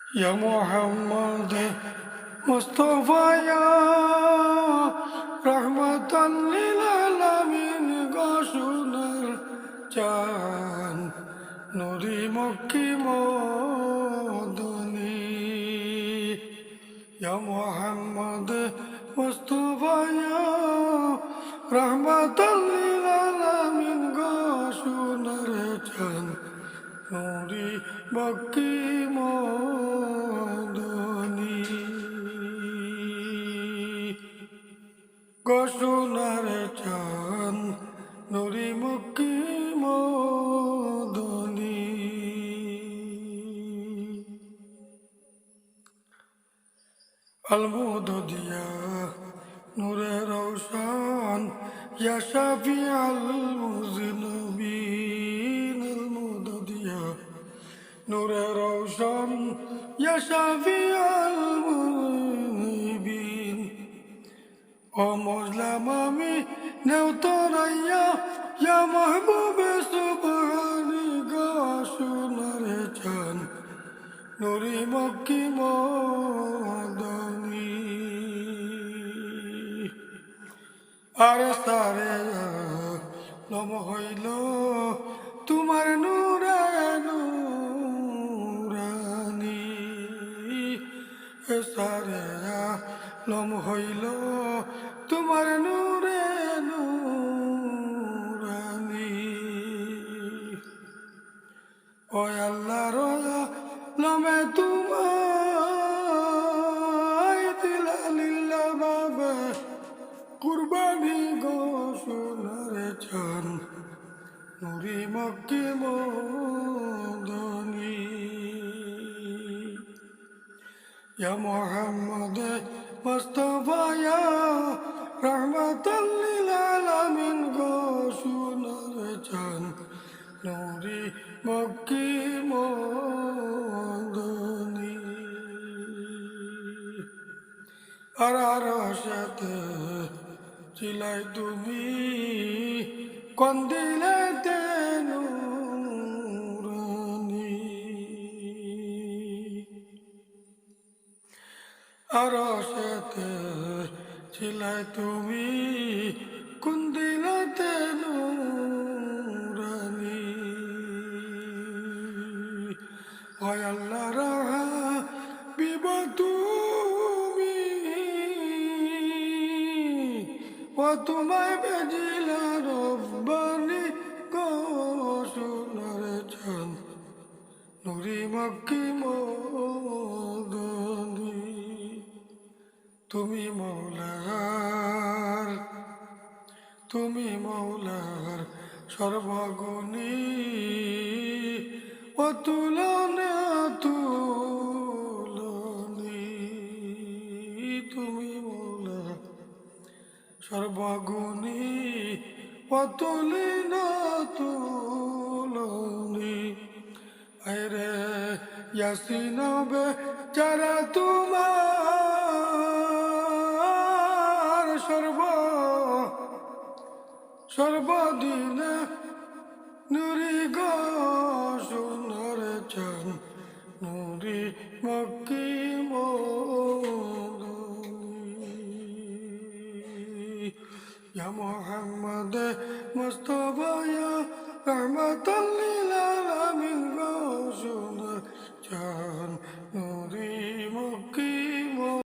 يا محمد مصطفى يا رحمة للعالمين غشنر চান নুরি মক্কি মদনী يا محمد مصطفى يا رحمة للعالمين غشنر চান নুরি মক্কি মদনী ঘোষণার চান নুরি মক্কি মদনী আল-মুদদিয়া নূরে রওশন ইয়া শাফি আল-মুযনিবিন আল-মুদদিয়া নূরে রওশন ইয়া শাফি আল-মুযনিবিন ও মজলাম আমি নেওতরাইয়া ইয়া মাহবুবে সুবহানি ঘোষণার চান নুরি মক্কি মদনী আরে সারে লম হইল তোমার নূরে নূরানি সারে লম হইল তোমার নূরে নূরানি ও আল্লাহ রয়া লমে তোমায় দিলা লিল্লা বাবে কুরবানি ঘোষণার চান নুরি মক্কি মদনী يا محمد مصطفى يا رحمة للعالمين ঘোষণার চান নুরি মক্কি মদনী আর আরশতে চিলাই তুমি কোন দিলেতে নূরানি আরশতে চিলাই তুমি কোন দিলেতে নূরানি ওই আল্লাহ রাহা বিবতু ও তোমায় বেজিলা রব্বানি ঘোষণার চান নুরি মক্কি মদনী তুমি মৌলার সর্বগুণী অতুলনা তুলনী তুমি মৌলার সর্বগুণী অতুলনা তুলনী আরে ইয়াসিন বেচারা তোমার সর্বদিনে নুরি ঘোষণার চান নুরি মক্কি মদনী يا محمد مصطفى يا رحمة للعالمين ঘোষণার চান